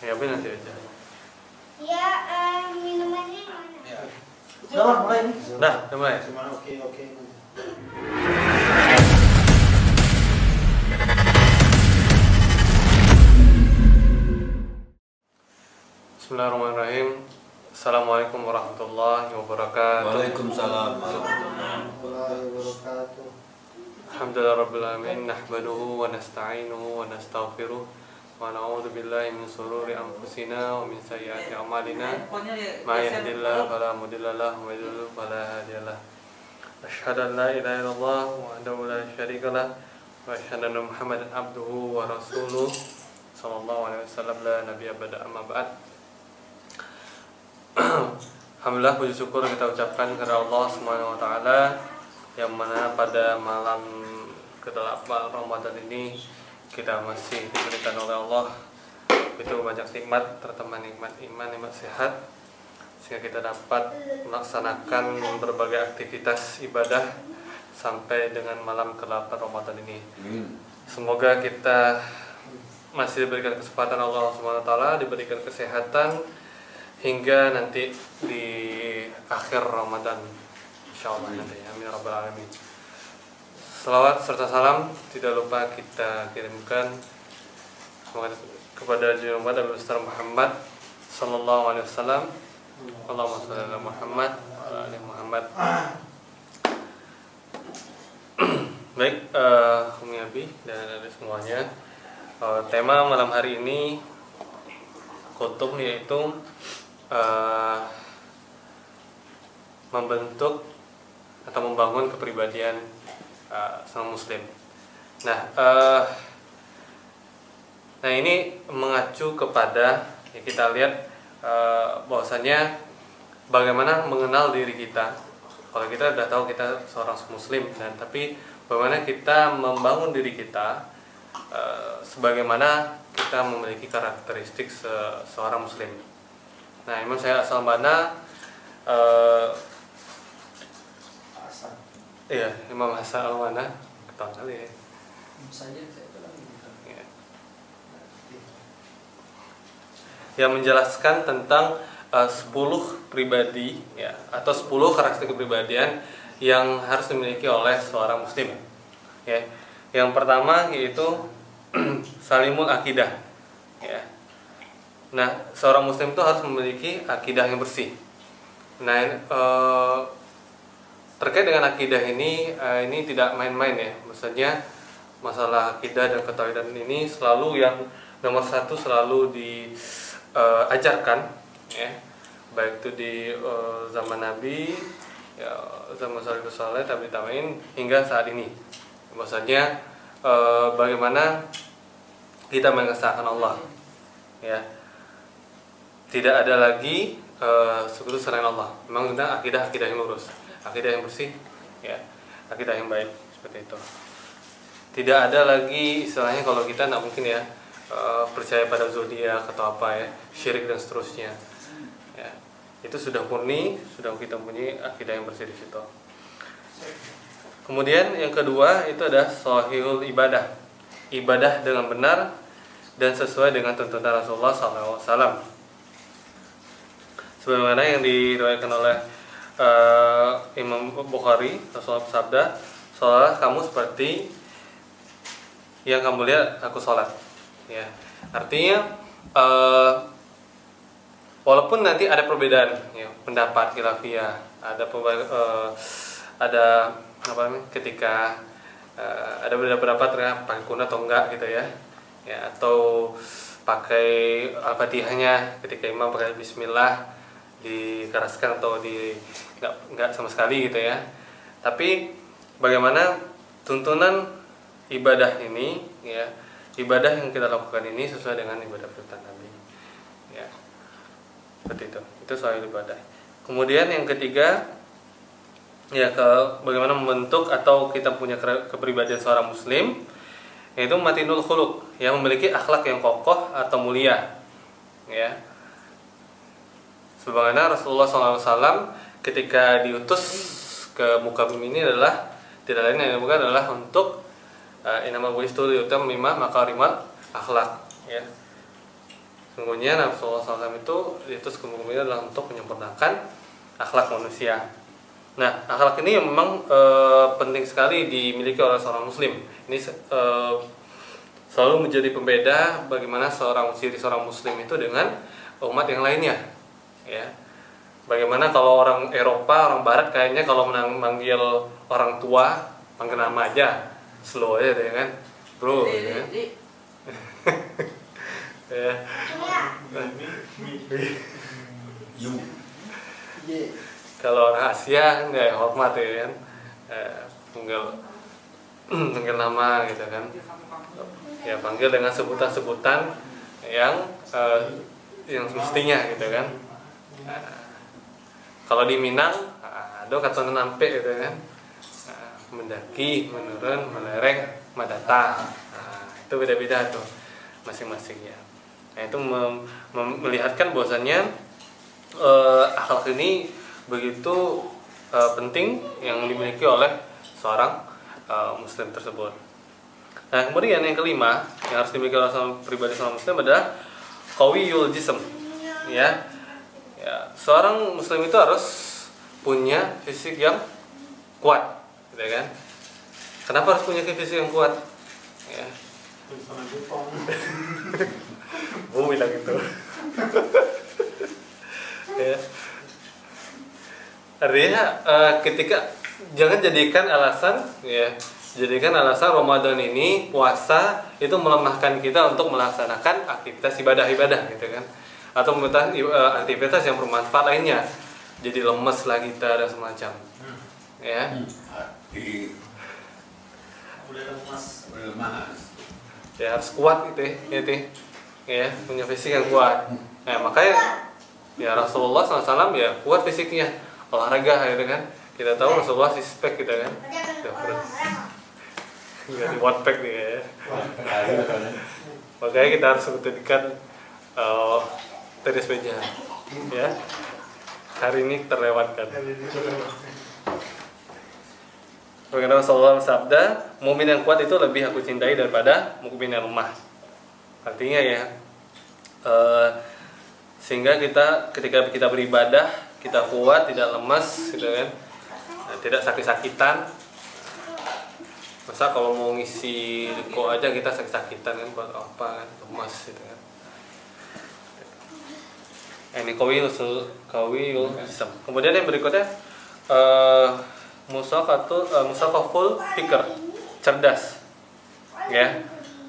Ya, tapi nanti aja. Ya, minumannya mana? Ya. Sudah mulai nih. Nah, udah mulai. Cuman oke. Bismillahirrahmanirrahim. Assalamualaikum warahmatullahi wabarakatuh. Waalaikumsalam. Warahmatullahi wabarakatuh. Alhamdulillah rabbil alamin, nahmaduhu wa nasta'inuhu wa nastaghfiruh wa na'udzu billahi min shururi anfusina wa min sayyiati a'malina. May yahdihillahu fala mudilla lahu wa may yudlil fala hadiya lahu. Asyhadu an la ilaha illallah wahdahu la syarika lah wa asyhadu anna Muhammadan abduhu wa rasuluh sallallahu alaihi wasallam la nabiyya ba'da amma ba'd. Alhamdulillah, puji syukur kita ucapkan kepada Allah Subhanahu wa taala yang mana pada malam ke-8 Ramadan ini kita masih diberikan oleh Allah itu banyak nikmat, terutama nikmat iman, nikmat sehat, sehingga kita dapat melaksanakan berbagai aktivitas ibadah sampai dengan malam ke-8 Ramadan ini. Semoga kita masih diberikan kesempatan Allah Subhanahu wa taala, diberikan kesehatan hingga nanti di akhir Ramadan insyaallah nanti. Amin ya rabbal alamin. Salawat serta salam tidak lupa kita kirimkan kepada junjungan Nabi besar Muhammad sallallahu alaihi wasallam. Allahumma shalli ala Muhammad wa ala ali Muhammad. Baik, Umi Abi dan ada semuanya. Tema malam hari ini kutub yaitu membentuk atau membangun kepribadian seorang muslim. Nah, ini mengacu kepada ya kita lihat bahwasanya bagaimana mengenal diri kita. Kalau kita sudah tahu kita seorang muslim, dan tapi bagaimana kita membangun diri kita sebagaimana kita memiliki karakteristik seorang muslim. Nah, Imam saya asal mana? Iya, Imam Hasan al-Mana ketahuan kali ya. Saja saya bilang Ya. Yang menjelaskan tentang 10 pribadi ya, atau 10 karakteristik kepribadian yang harus dimiliki oleh seorang muslim. Ya. Yang pertama yaitu salimul akidah. Ya. Nah, seorang muslim itu harus memiliki akidah yang bersih. Nah, terkait dengan akidah ini tidak main-main ya. Maksudnya masalah akidah dan ketauhidan ini selalu yang nomor satu selalu diajarkan ya, baik itu di zaman Nabi ya, zaman salafus saleh, tabi'in hingga saat ini. Maksudnya bagaimana kita mengesahkan Allah ya, tidak ada lagi sekutu selain Allah. Memang kita akidah yang lurus, akidah yang bersih ya, akidah yang baik, seperti itu. Tidak ada lagi istilahnya kalau kita tidak mungkin ya percaya pada zodiak atau apa ya, syirik dan seterusnya ya. Itu sudah murni, sudah kita punya akidah yang bersih di situ. Kemudian yang kedua itu adalah shahihul ibadah, ibadah dengan benar dan sesuai dengan tuntunan Rasulullah SAW. Sebagaimana yang diriwayatkan oleh Imam Bukhari, Rasulullah bersabda, "Sholatlah kamu seperti yang kamu lihat aku sholat." Ya, artinya walaupun nanti ada perbedaan ya, pendapat khilafiyah, ada apa namanya, ketika ada pendapat pakai kunut atau enggak gitu ya, atau pakai Al-Fatihahnya ketika imam pakai Bismillah dikeraskan atau enggak sama sekali gitu ya. Tapi bagaimana tuntunan ibadah ini ya, ibadah yang kita lakukan ini sesuai dengan ibadah perintah Nabi ya, seperti itu soal ibadah. Kemudian yang ketiga ya, bagaimana membentuk atau kita punya kepribadian seorang muslim, yaitu matinul khuluq, yang memiliki akhlak yang kokoh atau mulia ya. Sebagaimana Rasulullah SAW ketika diutus ke muka bumi ini adalah tidak lain yang bukan adalah untuk inamal buistu liutam mimma makarimat akhlak ya. Sesungguhnya Nabi SAW itu sesungguhnya adalah untuk menyempurnakan akhlak manusia. Nah, akhlak ini memang penting sekali dimiliki oleh seorang muslim. Ini selalu menjadi pembeda bagaimana ciri seorang muslim itu dengan umat yang lainnya. Ya. Bagaimana kalau orang Eropa, orang Barat kayaknya kalau manggil orang tua, panggil nama aja, slow aja deh kan, bro. Ya. Ya. Kalau orang Asia nggak hormat ya kan, panggil nama gitu kan, ya panggil dengan sebutan-sebutan yang semestinya gitu kan. Kalau di Minang, ada kata nampe gitu kan, mendaki, menurun, melereng, madata, itu beda-beda tuh masing-masing ya. Nah, itu melihatkan bahwasannya akhlak ini begitu penting yang dimiliki oleh seorang muslim tersebut. Nah, kemudian yang kelima yang harus dimiliki oleh pribadi seorang muslim adalah qawiyul jism. Ya, seorang muslim itu harus punya fisik yang kuat, gitu kan? Kenapa harus punya fisik yang kuat? Ya. Bu bilang gitu. Ya. Artinya ketika jangan jadikan alasan Ramadan ini puasa itu melemahkan kita untuk melaksanakan aktivitas ibadah gitu kan, atau aktivitas yang bermanfaat lainnya, jadi lemes lah kita dan semacam. Ya. Ya harus kuat gitu ya, punya fisik yang kuat. Nah, makanya ya Rasulullah SAW ya kuat fisiknya, olahraga gitu kan. Kita tahu Rasulullah six-pack gitu kan. Jadi one pack nih ya. Makanya kita harus menjadikan tenis meja ya. Hari ini terlewatkan. Bagaimana Rasulullah sabda, mukmin yang kuat itu lebih aku cintai daripada mukmin yang lemah. Artinya ya, sehingga ketika kita beribadah, kita kuat, tidak lemas, gitu kan, tidak sakit-sakitan. Masa kalau mau ngisi kok aja kita sakit-sakitan kan, buat apa kan, lemas gitu kan. Ini kawiyul jism. Kemudian yang berikutnya musaqaful fikr, cerdas. Ya.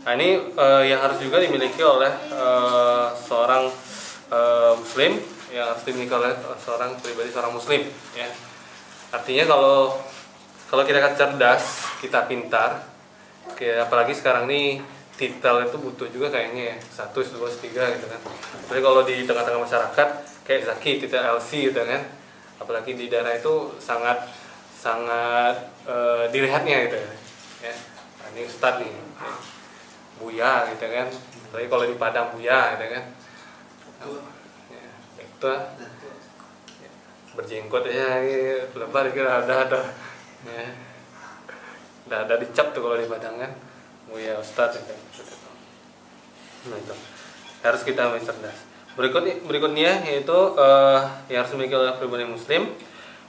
Nah, ini yang harus juga dimiliki oleh seorang muslim, yang harus dimiliki oleh seorang muslim ya. Artinya kalau kita cerdas, kita pintar, apalagi sekarang ini titel itu butuh juga kayaknya ya, 1, 2, 3 gitu kan. Tapi kalau di tengah-tengah masyarakat kayak Zaki, titel LC gitu kan, apalagi di daerah itu sangat dilihatnya gitu ya. Nah, ini Ustadz nih, Buya gitu kan. Tapi kalau di Padang Buya gitu kan, ya, itu berjenggot ya, lebar kira ada ya. Ada dicap tuh kalau di Padang kan, Buya Ustadz gitu. Nah, itu harus kita cerdas. Berikutnya yaitu yang harus dimiliki oleh pribadi muslim,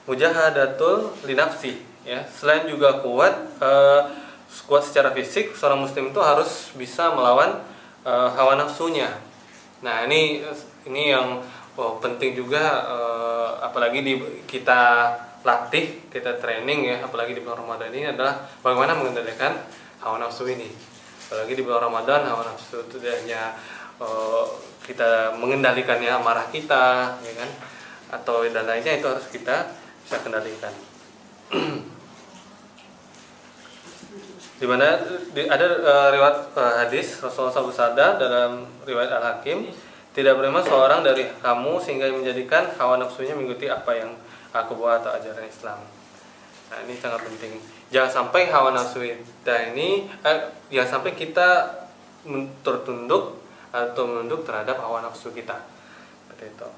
mujahadatul linafsi ya. Selain juga kuat secara fisik, seorang muslim itu harus bisa melawan hawa nafsunya. Nah, ini yang penting juga, apalagi kita latih, kita training ya, apalagi di bulan Ramadan ini adalah bagaimana mengendalikan hawa nafsu ini. Apalagi di bulan Ramadan, hawa nafsu itu hanya kita mengendalikannya, amarah kita ya kan, atau dan lainnya, itu harus kita bisa kendalikan. Di mana ada riwayat hadis Rasulullah SAW dalam riwayat Al-Hakim, tidak beriman seorang dari kamu sehingga menjadikan hawa nafsunya mengikuti apa yang aku buat atau ajaran Islam. Nah, ini sangat penting. Jangan sampai hawa nafsu kita ini, jangan sampai kita tertunduk atau menunduk terhadap hawa nafsu kita. Seperti itu.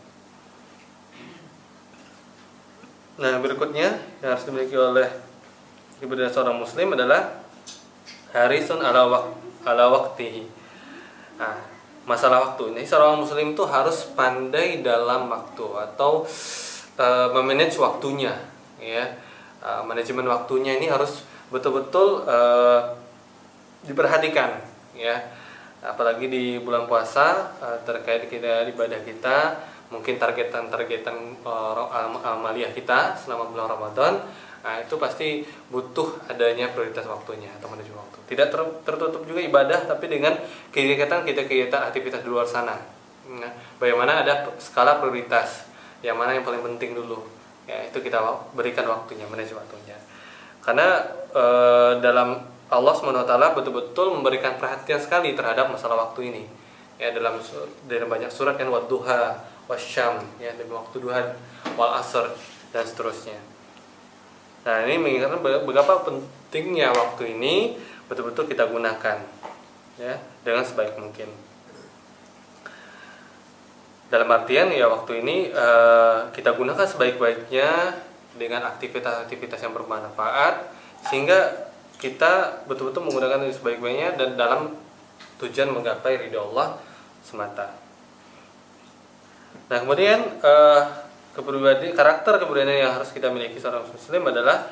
Nah, berikutnya yang harus dimiliki oleh ibu dan seorang muslim adalah harisun ala waqtihi. Nah, masalah waktu ini, seorang muslim itu harus pandai dalam waktu atau memanage waktunya, ya. Manajemen waktunya ini harus betul-betul diperhatikan, ya. Apalagi di bulan puasa, terkait kita ibadah kita, mungkin targetan amaliyah kita selama bulan Ramadan. Nah, itu pasti butuh adanya prioritas waktunya atau manajemen waktu. Tidak tertutup juga ibadah, tapi dengan kegiatan aktivitas di luar sana. Nah, bagaimana ada skala prioritas, yang mana yang paling penting dulu. Ya, itu kita berikan waktunya, manajemen waktunya. Karena dalam Allah SWT betul-betul memberikan perhatian sekali terhadap masalah waktu ini. Ya, dalam banyak surat kan, wadduha, wasyam, ya, demi waktu duha, wal asr, dan seterusnya. Nah, ini mengingatkan betapa pentingnya waktu ini betul-betul kita gunakan, ya, dengan sebaik mungkin. Dalam artian ya, waktu ini kita gunakan sebaik-baiknya dengan aktivitas-aktivitas yang bermanfaat, sehingga kita betul-betul menggunakan itu sebaik-baiknya dan dalam tujuan menggapai ridha Allah semata. Nah, kemudian karakter kepribadian yang harus kita miliki seorang muslim adalah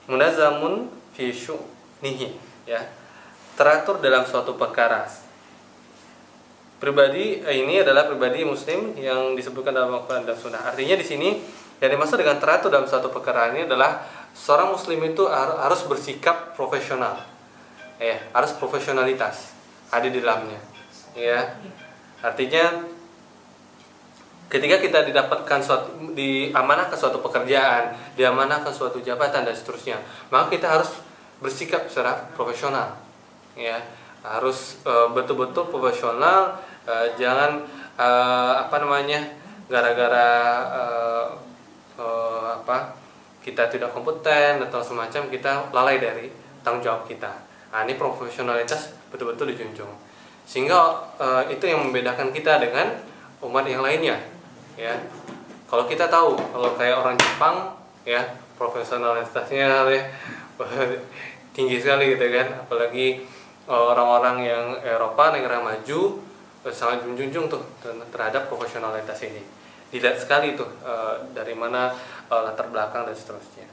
munazamun fi syu'nihi, ya, teratur dalam suatu perkara. Pribadi ini adalah pribadi muslim yang disebutkan dalam Al-Qur'an dan Sunnah. Artinya di sini yang dimaksud dengan teratur dalam suatu perkara ini adalah seorang muslim itu harus bersikap profesional, ya, harus profesionalitas ada di dalamnya, ya. Artinya ketika kita diamanahkan suatu pekerjaan, diamanahkan suatu jabatan dan seterusnya, maka kita harus bersikap secara profesional, ya, harus betul-betul profesional, jangan gara-gara kita tidak kompeten atau semacam kita lalai dari tanggung jawab kita. Nah, ini profesionalitas betul-betul dijunjung, sehingga itu yang membedakan kita dengan umat yang lainnya. Ya, kalau kita tahu, kalau kayak orang Jepang, ya, profesionalitasnya tinggi sekali gitu kan, apalagi orang-orang yang Eropa, negara maju, sangat menjunjung tuh terhadap profesionalitas ini. Dilihat sekali tuh dari mana latar belakang dan seterusnya.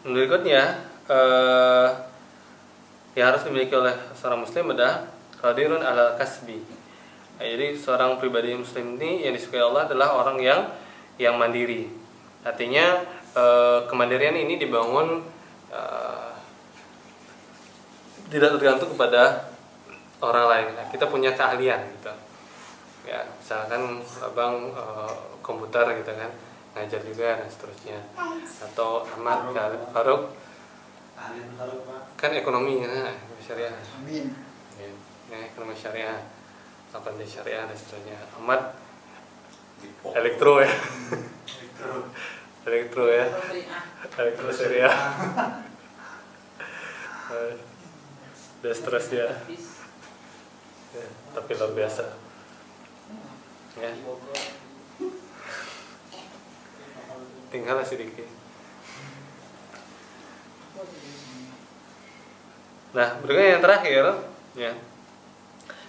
Berikutnya yang harus dimiliki oleh seorang muslim adalah qadirun ala kasbi. Nah, jadi seorang pribadi muslim ini yang disukai Allah adalah orang yang mandiri. Artinya kemandirian ini dibangun tidak tergantung kepada orang lain. Nah, kita punya keahlian gitu. Ya, misalkan abang komputer gitu kan, ngajar juga dan seterusnya. Atau Ahmad Faruk kan ekonomi, ya, syariah. Amin. Ya, ekonomi syariah, akademi syariah dan seterusnya. Ahmad elektro, ya. Elektro, ya. Elektro syariah. Dan seterusnya. Ya, tapi luar biasa. Ya. Tinggal sedikit. Nah, berikutnya yang terakhir, ya,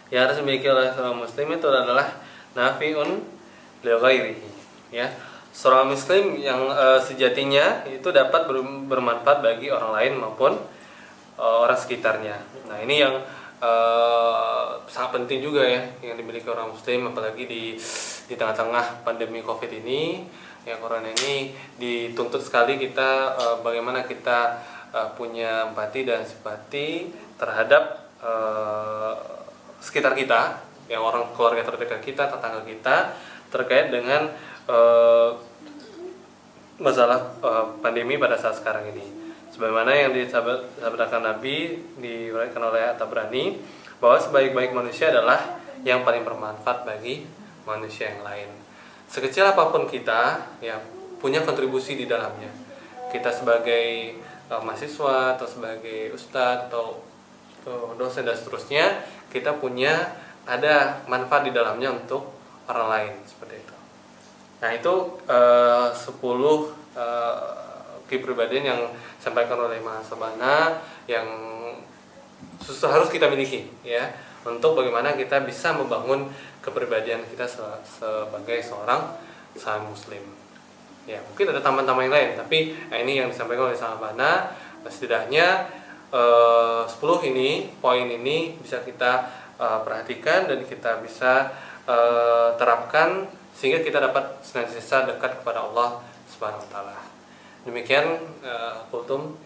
yang harus dimiliki oleh seorang muslim itu adalah nafi'un li ghairihi, ya. Seorang muslim yang sejatinya itu dapat bermanfaat bagi orang lain maupun orang sekitarnya. Nah, ini yang sangat penting juga, ya, yang dimiliki orang muslim, apalagi di tengah-tengah pandemi Covid ini, ya, corona ini dituntut sekali kita bagaimana kita punya empati dan simpati terhadap sekitar kita, yang orang keluarga terdekat kita, tetangga kita, terkait dengan masalah pandemi pada saat sekarang ini. Sebagaimana yang disabdakan Nabi, diriwayatkan oleh At-Tabrani, bahwa sebaik-baik manusia adalah yang paling bermanfaat bagi manusia yang lain. Sekecil apapun kita, ya, punya kontribusi di dalamnya. Kita sebagai mahasiswa atau sebagai ustadz atau dosen dan seterusnya, kita punya ada manfaat di dalamnya untuk orang lain, seperti itu. Nah, itu 10 kepribadian yang disampaikan oleh Mas Sabana yang harus kita miliki ya, untuk bagaimana kita bisa membangun kepribadian kita sebagai seorang muslim. Ya, mungkin ada tambahan-tambahan yang lain, tapi ini yang disampaikan oleh Sabana. Setidaknya 10 poin ini bisa kita perhatikan dan kita bisa terapkan sehingga kita dapat senantiasa dekat kepada Allah Subhanahu wa taala. Demikian kultum.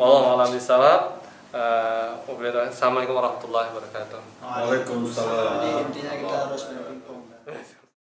Wallahu a'lam bishawab. Assalamualaikum warahmatullahi wabarakatuh. Waalaikumsalam. Jadi intinya kita harus berpingpong.